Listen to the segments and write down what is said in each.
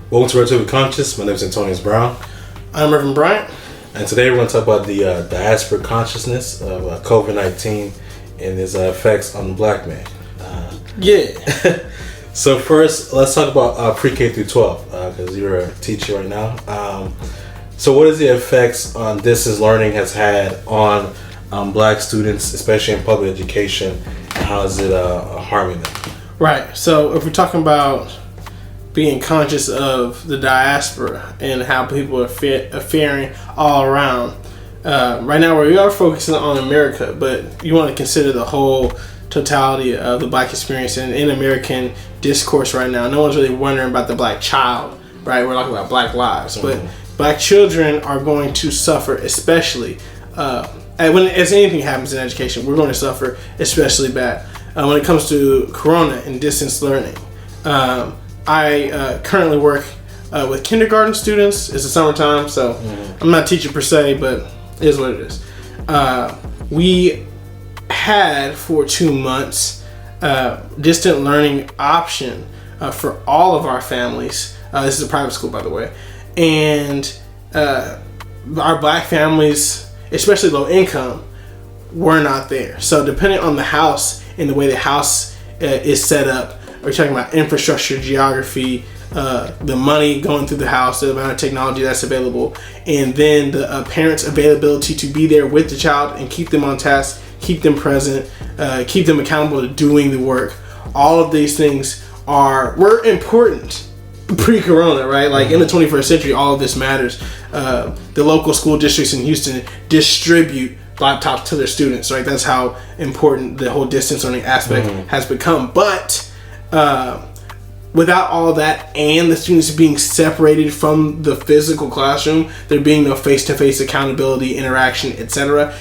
Welcome to Relatively Conscious. My name is Antonious Brown. I'm Ervin Bryant. And today we're going to talk about the diaspora consciousness of COVID-19 and its effects on the black man. So first, let's talk about pre-K through 12, because you're a teacher right now. So what is the effects on distance learning has had on black students, especially in public education, and how is it harming them? Right. So if we're talking about being conscious of the diaspora and how people are faring all around. Right now, we are focusing on America, but you want to consider the whole totality of the black experience and in American discourse right now. No one's really wondering about the black child, right? We're talking about black lives, but black children are going to suffer, especially as anything happens in education. We're going to suffer especially bad when it comes to Corona and distance learning. I currently work with kindergarten students. It's the summertime, so I'm not a teacher per se, but it is what it is. We had for 2 months distant learning option for all of our families. This is a private school, by the way. And our black families, especially low income, were not there. So depending on the house and the way the house is set up, we're talking about infrastructure, geography, the money going through the house, the amount of technology that's available, and then the parents' availability to be there with the child and keep them on task, keep them present, keep them accountable to doing the work. All of these things were important pre-corona, right? Like in the 21st century, all of this matters. The local school districts in Houston distribute laptops to their students, right? That's how important the whole distance learning aspect has become. But without all that and the students being separated from the physical classroom, there being no face-to-face accountability, interaction, etc.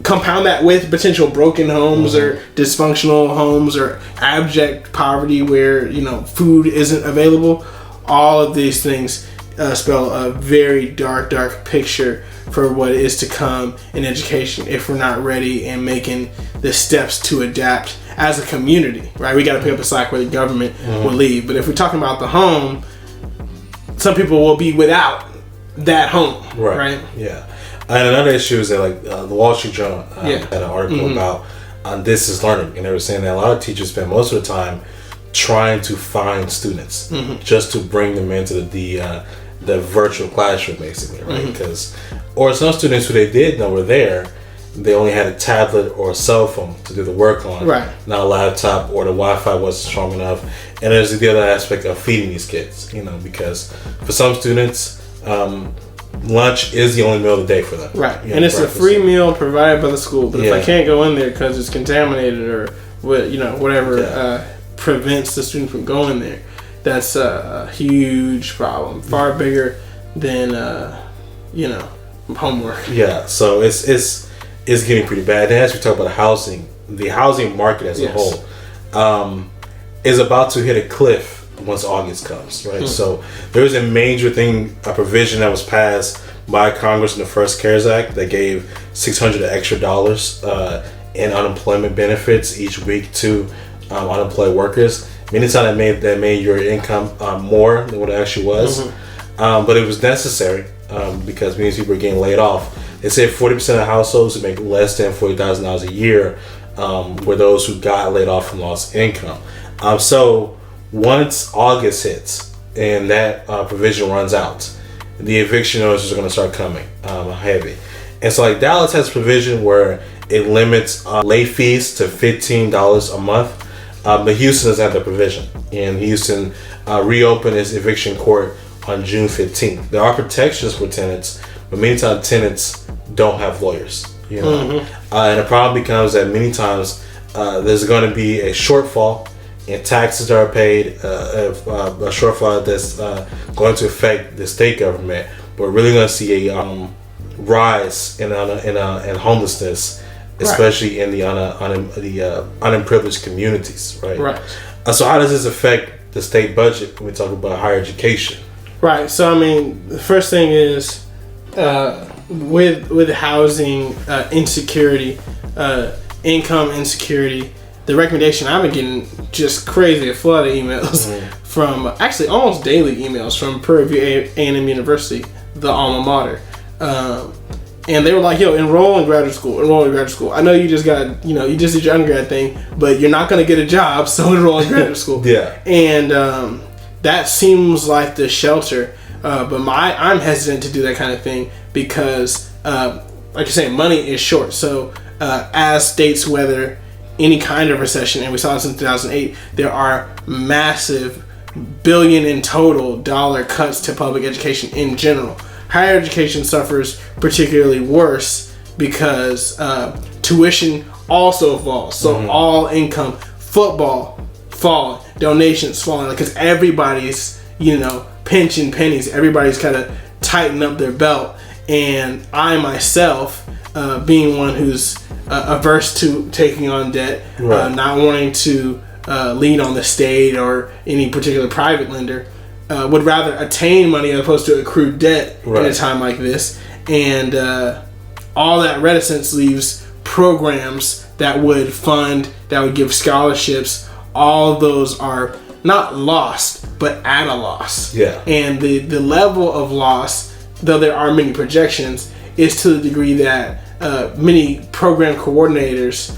Compound that with potential broken homes or dysfunctional homes or abject poverty where, food isn't available. All of these things spell a very dark picture for what is to come in education if we're not ready and making the steps to adapt as a community, right? We got to pick up the slack where the government will leave. But if we're talking about the home, some people will be without that home, right? Yeah. And another issue is that the Wall Street Journal had an article about distance learning, and they were saying that a lot of teachers spend most of the time trying to find students just to bring them into the virtual classroom, basically, right? Or some students who they did know were there, they only had a tablet or a cell phone to do the work on, not a laptop, or the Wi-Fi wasn't strong enough. And there's the other aspect of feeding these kids, because for some students, lunch is the only meal of the day for them. Right, and it's a free meal provided by the school. But if I can't go in there because it's contaminated or whatever prevents the student from going there, that's a huge problem, far bigger than homework. Yeah, so it's getting pretty bad. And as we talk about housing, the housing market as a whole is about to hit a cliff once August comes, right? So there's a major a provision that was passed by Congress in the first CARES Act that gave $600 extra in unemployment benefits each week to unemployed workers. Many times that made your income more than what it actually was, but it was necessary because many people are getting laid off. They say 40% of households who make less than $40,000 a year were those who got laid off from lost income. So once August hits and that provision runs out, the eviction notices are going to start coming heavy. And so Dallas has a provision where it limits late fees to $15 a month. But Houston doesn't have the provision. And Houston reopened its eviction court on June 15th. There are protections for tenants, but many times tenants don't have lawyers. And the problem becomes that many times there's going to be a shortfall in taxes that are paid, a shortfall that's going to affect the state government. But we're really going to see a rise in homelessness, especially in the unprivileged communities, right? So how does this affect the state budget when we talk about higher education? Right. So the first thing is with housing insecurity income insecurity. The recommendation I've been getting just crazy, a flood of emails from actually almost daily emails from Prairie View A&M University, the alma mater. And they were like, yo, enroll in graduate school. I know you just got, you just did your undergrad thing, but you're not going to get a job, so enroll in graduate school. Yeah. And that seems like the shelter. But I'm hesitant to do that kind of thing because, like you're saying, money is short. So as states weather any kind of recession, and we saw this in 2008, there are massive billion in total dollar cuts to public education in general. Higher education suffers particularly worse because tuition also falls. So all income, football falling, donations falling, because everybody's, pinching pennies. Everybody's kind of tighten up their belt. And I myself, being one who's averse to taking on debt, not wanting to lean on the state or any particular private lender, would rather attain money as opposed to accrue debt in a time like this. And all that reticence leaves programs that would fund, that would give scholarships. All of those are not lost, but at a loss. Yeah. And the level of loss, though there are many projections, is to the degree that many program coordinators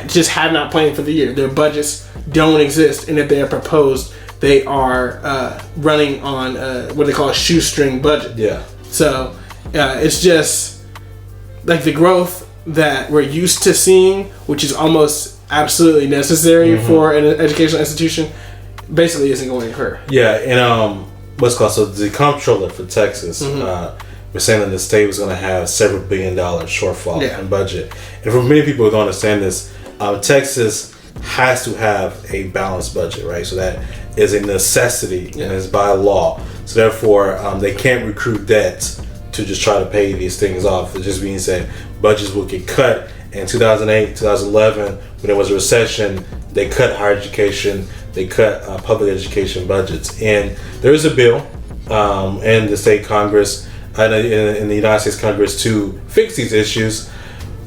just have not planned for the year. Their budgets don't exist, and if they are proposed, they are running on what they call a shoestring budget. Yeah. So it's just like the growth that we're used to seeing, which is almost absolutely necessary for an educational institution, basically isn't going to occur. Yeah, and so the comptroller for Texas was saying that the state was going to have several $1 billion shortfall in budget. And for many people who don't understand this, Texas has to have a balanced budget, right? So that is a necessity and is by law. So therefore, they can't recruit debt to just try to pay these things off. It just means that budgets will get cut. In 2008, 2011, when there was a recession, they cut higher education, they cut public education budgets. And there is a bill in the state Congress, in the United States Congress, to fix these issues.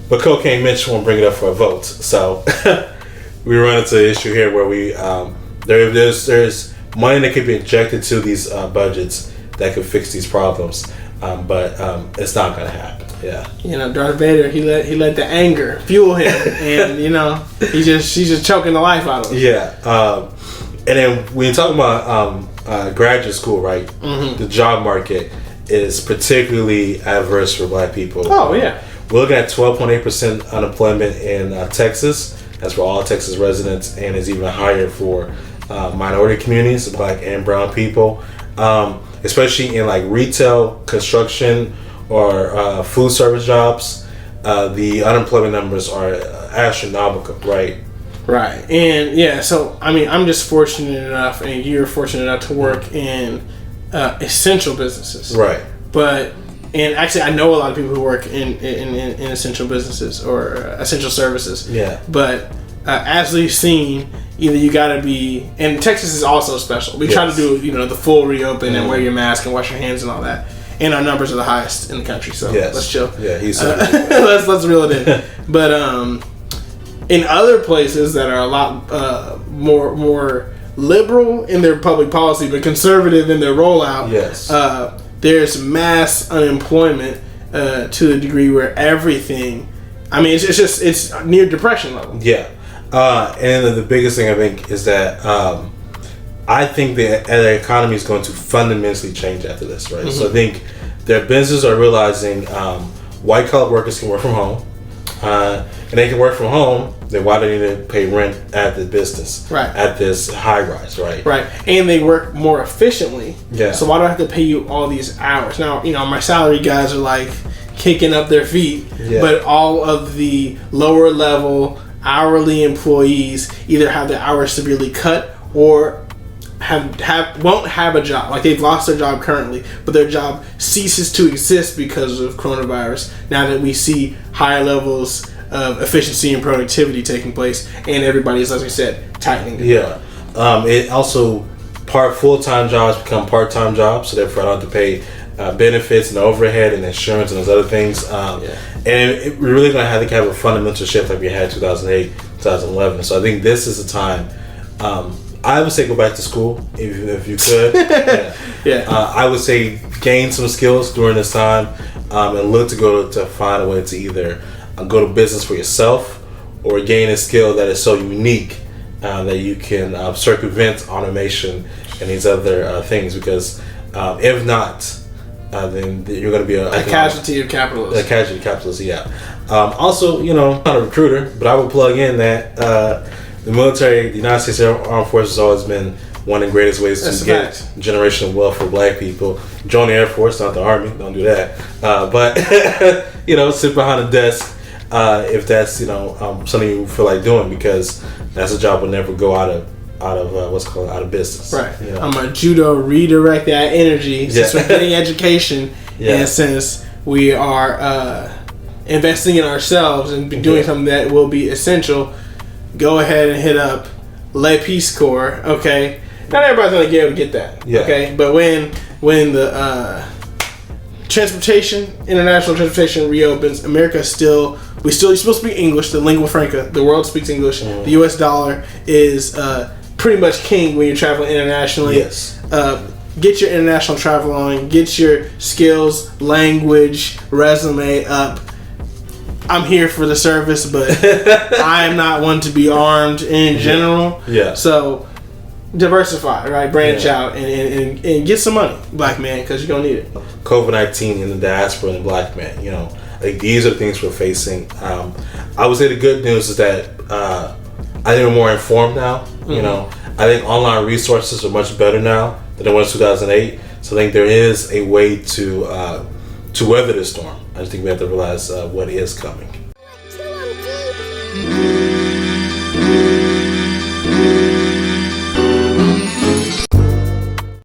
But Cocaine Mitch won't bring it up for a vote. So we run into an issue here where we there's money that could be injected to these budgets that could fix these problems, but it's not going to happen. Yeah. Darth Vader, he let the anger fuel him, and she's just choking the life out of him. Yeah. And then when you talk about graduate school, right? The job market is particularly adverse for Black people. Oh yeah. We're looking at 12.8% unemployment in Texas. That's for all Texas residents, and is even higher for minority communities, Black and brown people, especially in like retail, construction, or food service jobs. The unemployment numbers are astronomical, right? Right. And so I'm just fortunate enough, and you're fortunate enough to work in essential businesses, right? And actually, I know a lot of people who work in essential businesses or essential services. Yeah. But as we've seen, either you got to be, and Texas is also special. We try to do the full reopen and wear your mask and wash your hands and all that. And our numbers are the highest in the country, so let's chill. Yeah, he's let's reel it in. But in other places that are a lot more liberal in their public policy, but conservative in their rollout, there's mass unemployment to the degree where everything, it's near depression level. Yeah. And the biggest thing I think is that I think the economy is going to fundamentally change after this, right? So I think their businesses are realizing white collar workers can work from home, and they can work from home. Then why do they need to pay rent at the business, right? At this high rise, right? Right, and they work more efficiently. Yeah. So why do I have to pay you all these hours? Now, my salary guys are like kicking up their feet, but all of the lower level hourly employees either have their hours severely cut or won't have a job. Like, they've lost their job currently, but their job ceases to exist because of coronavirus. Now that we see higher levels of efficiency and productivity taking place, and everybody's, as we said, tightening. It also full-time jobs become part-time jobs, so therefore I don't have to pay benefits and overhead and insurance and those other things. And we're really going to have a fundamental shift like we had in 2008, 2011. So I think this is the time. I would say go back to school if you could. I would say gain some skills during this time and look to find a way to either go to business for yourself or gain a skill that is so unique that you can circumvent automation and these other things, because if not, then you're going to be a casualty of capitalism. A casualty of capitalism, yeah. Also, I'm not a recruiter, but I would plug in that the military, the United States Armed Forces, has always been one of the greatest ways to get generational wealth for Black people. Join the Air Force, not the Army. Don't do that. But sit behind a desk if that's something you feel like doing, because that's a job will never go out of out of business. Right. I'm a judo redirect that energy since we're getting education, and since we are investing in ourselves and doing something that will be essential. Go ahead and hit up Le Peace Corps. Okay, not everybody's gonna be able to get that. Okay, but when the international transportation reopens, America still you're supposed to speak English, the lingua franca. The world speaks English. The U.S. dollar is pretty much king when you're traveling internationally. Yes. Get your international travel on. Get your skills, language, resume up. I'm here for the service, but I am not one to be armed in general. Yeah. So diversify, right? Branch out and get some money, Black man, because you're gonna need it. COVID-19 in the diaspora and the Black man. Like these are the things we're facing. I would say the good news is that I think we're more informed now. I think online resources are much better now than it was in 2008. So I think there is a way to weather the storm. I just think we have to realize what is coming.